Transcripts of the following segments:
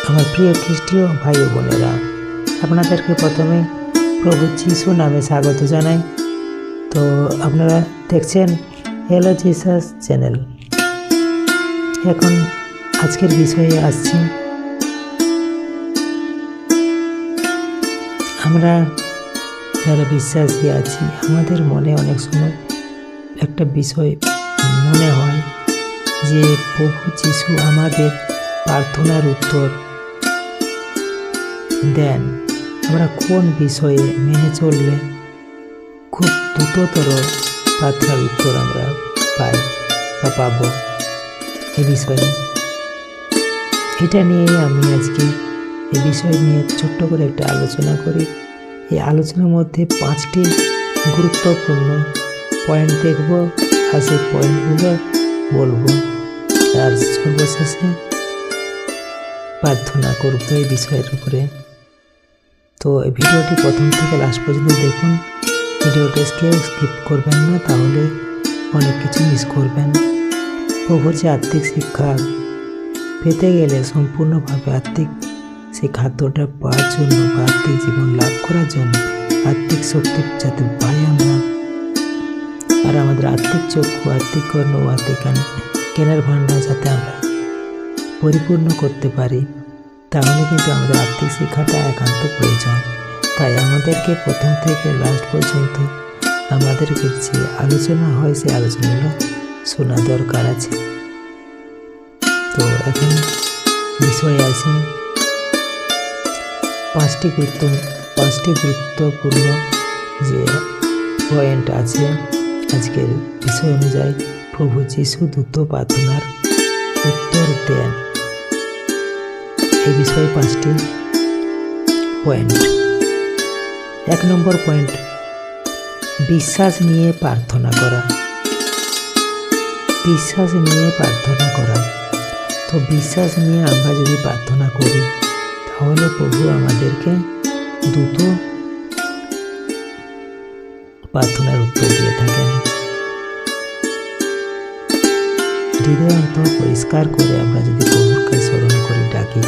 আমার প্রিয় খ্রিস্টীয় ভাই ও বোনেরা, আপনাদেরকে প্রথমে প্রভু যিশু নামে স্বাগত জানাই। তো আপনারা দেখছেন হ্যালো জিসাস চ্যানেল। এখন আজকের বিষয়ে আসছি। আমরা যারা বিশ্বাসী আছি, আমাদের মনে অনেক সময় একটা বিষয় মনে হয় যে প্রভু যিশু আমাদের প্রার্থনার উত্তর দেন। আমরা কোন বিষয়ে মেনে চললে খুব দ্রুততর প্রার্থনার উত্তর আমরা পাই বা পাব, এই বিষয়ে এটা নিয়ে আমি আজকে এই বিষয় নিয়ে ছোট্ট করে একটা আলোচনা করি। এই আলোচনার মধ্যে 5টি গুরুত্বপূর্ণ পয়েন্ট দেখব, আর সেই পয়েন্টগুলো বলবো, আর সর্বশেষে প্রার্থনা করব এই বিষয়ের উপরে। তো এই ভিডিওটি প্রথম থেকে লাস্ট পর্যন্ত দেখুন। ভিডিওটা কেউ স্কিপ করবেন না, তাহলে অনেক কিছু মিস করবেন। প্রভুর যে আত্মিক শিক্ষা পেতে গেলে সম্পূর্ণভাবে আত্মিক সেই খাদ্যটা পাওয়ার জন্য বা আত্মিক জীবন লাভ করার জন্য আত্মিক শক্তি যাতে পাই আমরা, আর আমাদের আত্মিক চক্ষু, আত্মিক কর্ণ, আত্মিক জ্ঞানের ভাণ্ডার যাতে আমরা পরিপূর্ণ করতে পারি, তাহলে কিন্তু আমাদের আত্মিক শিক্ষাটা একান্ত প্রয়োজন। তাই আমাদেরকে প্রথম থেকে লাস্ট পর্যন্ত আমাদেরকে যে আলোচনা হয় সেই আলোচনাগুলো শোনা দরকার আছে। তো এখন বিষয়ে আসি। 5টি গুরুত্বপূর্ণ যে পয়েন্ট আছে আজকের বিষয় অনুযায়ী। প্রভু যিশু দ্রুত প্রার্থনার উত্তর দেন, এই বিষয়ে 5টি পয়েন্ট। 1 নম্বর পয়েন্ট, বিশ্বাস নিয়ে প্রার্থনা করা। বিশ্বাস নিয়ে প্রার্থনা করা। তো বিশ্বাস নিয়ে আমরা যদি প্রার্থনা করি, তাহলে প্রভু আমাদেরকে দ্রুত প্রার্থনার উত্তর দিয়ে থাকেন। হৃদয় অন্তর পরিষ্কার করে আমরা যদি প্রভুকে স্মরণ করি, ডাকি,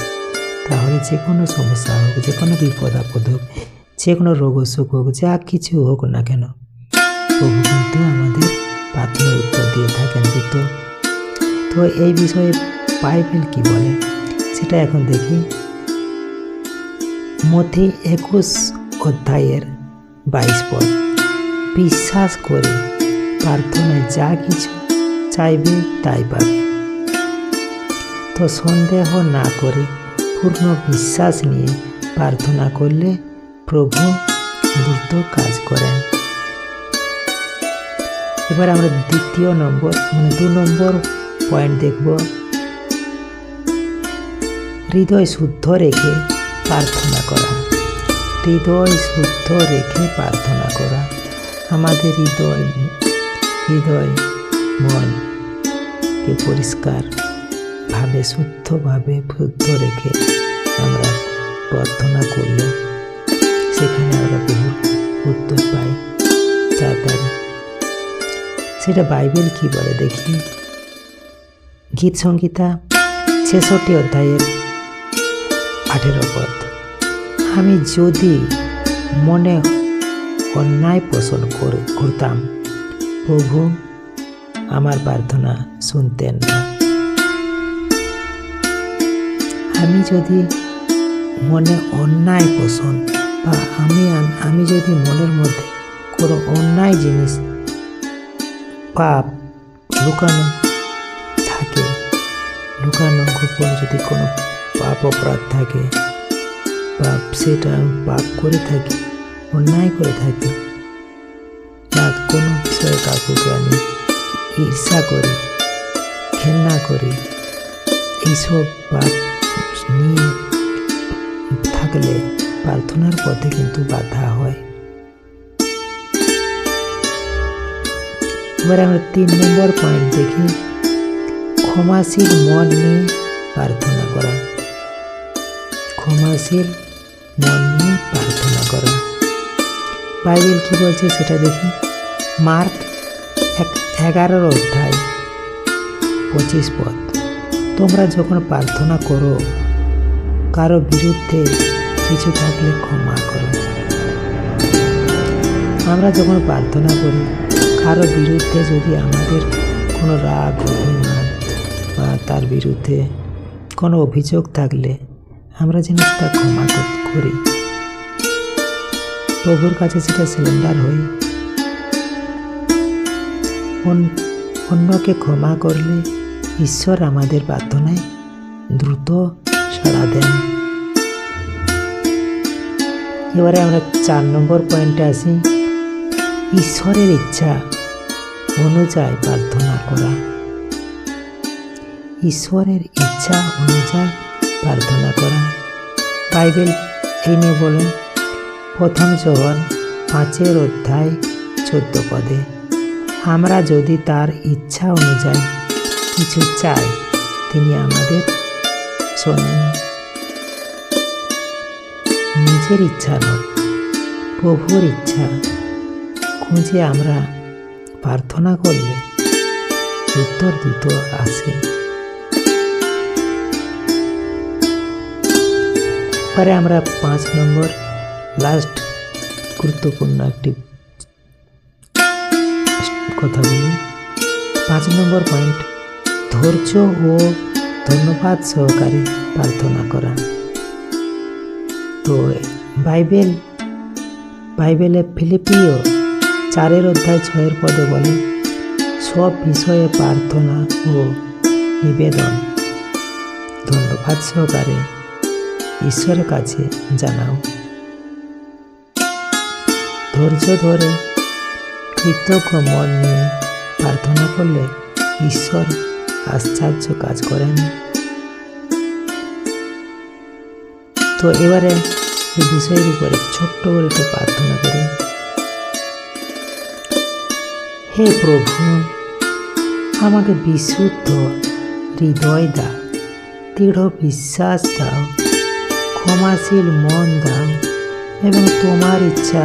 তাহলে যে কোনো সমস্যা হোক, যে কোনো বিপদ আপদ হোক, যে কোনো রোগ অসুখ হোক, যা কিছু হোক না কেন, প্রভু কিন্তু আমাদের প্রার্থনার উত্তর দিয়ে থাকেন দ্রুত। তো এই বিষয়ে বাইবেল কি বলে সেটা এখন দেখি। মথি 21 অধ্যায়ের 22 পদ, বিশ্বাস করে প্রার্থনায় যা কিছু চাইবে তাই পাবে। তো সন্দেহ না করে পূর্ণ বিশ্বাস নিয়ে প্রার্থনা করলে প্রভু দ্রুত কাজ করেন। এবার আমরা 2 নম্বর পয়েন্ট দেখব। হৃদয় শুদ্ধ রেখে প্রার্থনা করা। হৃদয় শুদ্ধ রেখে প্রার্থনা করা। আমাদের হৃদয় মনকে পরিষ্কারভাবে শুদ্ধ রেখে আমরা প্রার্থনা করলে সেখানে আমরা বহু উত্তর পাই তাড়াতাড়ি। সেটা বাইবেল কি বলে দেখি। গীত সংহিতা 66 অধ্যায়ের 18 পদ, আমি যদি মনে অন্যায় পোষণ করতাম, প্রভু আমার প্রার্থনা শুনতেন না। আমি যদি মনে অন্যায় পোষণ বা আমি যদি মনের মধ্যে কোনো অন্যায় জিনিস, পাপ লুকানো থাকে, গোপন যদি কোনো পাপ অপরাধ থাকে, বা সেটা পাপ করে থাকি, অন্যায় করে থাকি, বা কোনো বিষয়ে কাউকে আমি ঈর্ষা করি, ঘেন্না করি, এইসব পাপ নিয়ে থাকলে প্রার্থনার পথে কিন্তু বাধা হয়। এবার আমরা 3 নম্বর পয়েন্ট দেখি। ক্ষমাশীল মন নিয়ে প্রার্থনা করা। ক্ষমাশীল মন নিয়ে প্রার্থনা করা। বাইবেল কি বলছে সেটা দেখি। মার্ক 11 অধ্যায় 25 পদ, তোমরা যখন প্রার্থনা করো কারো বিরুদ্ধে কিছু থাকলে ক্ষমা করো। আমরা যখন প্রার্থনা করি, কারো বিরুদ্ধে যদি আমাদের কোনো রাগ অভিমান বা তার বিরুদ্ধে কোনো অভিযোগ থাকলে আমরা যেন সেটা ক্ষমা করি, প্রভুর কাছে সেটা সিলিন্ডার হই। অন্যকে ক্ষমা করলে ঈশ্বর আমাদের প্রার্থনায় দ্রুত সাড়া দেন। এবারে আমরা 4 নম্বর পয়েন্টে আসি, ঈশ্বরের ইচ্ছা অনুযায়ী প্রার্থনা করা। ঈশ্বরের ইচ্ছা অনুযায়ী প্রার্থনা করা। বাইবেল এই নিয়ে বলেন, 1 যোহন 5:14 আমরা যদি তার ইচ্ছা অনুযায়ী কিছু চাই, তিনি আমাদের শোনেন। নিজের ইচ্ছা নয়, প্রভুর ইচ্ছা খুঁজে আমরা প্রার্থনা করলে উত্তর দ্রুত আসে। পরে আমরা 5 নম্বর লাস্ট গুরুত্বপূর্ণ একটি কথা বলি। 5 নম্বর পয়েন্ট, ধৈর্য ও ধন্যবাদ সহকারে প্রার্থনা করা। তো বাইবেলে ফিলিপিও 4:6 বলে, সব বিষয়ে প্রার্থনা ও নিবেদন ধন্যবাদ সহকারে ঈশ্বরের কাছে জানাও। ধৈর্য ধরে কৃতজ্ঞ মন নিয়ে প্রার্থনা করলে ঈশ্বর আশ্চর্য কাজ করেন। তো এবারে এই বিষয়ের উপরে ছোট্ট করে একটু প্রার্থনা করি। হে প্রভু, আমাকে বিশুদ্ধ হৃদয় দাও, দৃঢ় বিশ্বাস দাও, ক্ষমাশীল মন দাও এবং তোমার ইচ্ছা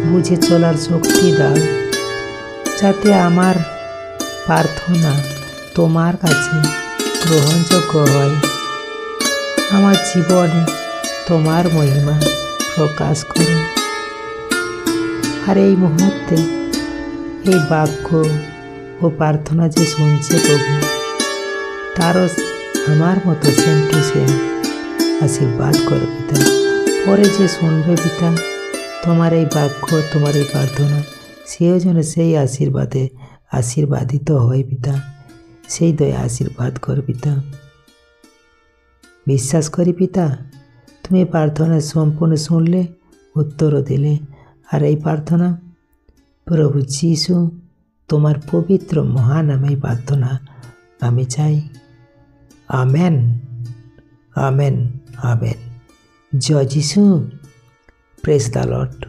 বুঝে চলার শক্তি দাও, যাতে আমার প্রার্থনা তোমার কাছে গ্রহণযোগ্য হয়। আমার জীবনে তোমার মহিমা প্রকাশ করো। আর এই মুহূর্তে এই বাক্য ও প্রার্থনা যে শুনছে প্রভু, তারও আমার মতো সেম টু সেম আশীর্বাদ করে পিতা। পরে যে শুনবে পিতা তোমার এই বাক্য, তোমার এই প্রার্থনা, সেও যেন সেই আশীর্বাদিত হয় পিতা। সেই দয়া আশীর্বাদ কর পিতা। বিশ্বাস করি পিতা, তুমি প্রার্থনা সম্পূর্ণ শুনলে, উত্তরও দিলে। আর এই প্রার্থনা প্রভু যিশু তোমার পবিত্র মহানামে প্রার্থনা আমি চাই। Amen, amen, amen. জয় যিশু। Praise the Lord.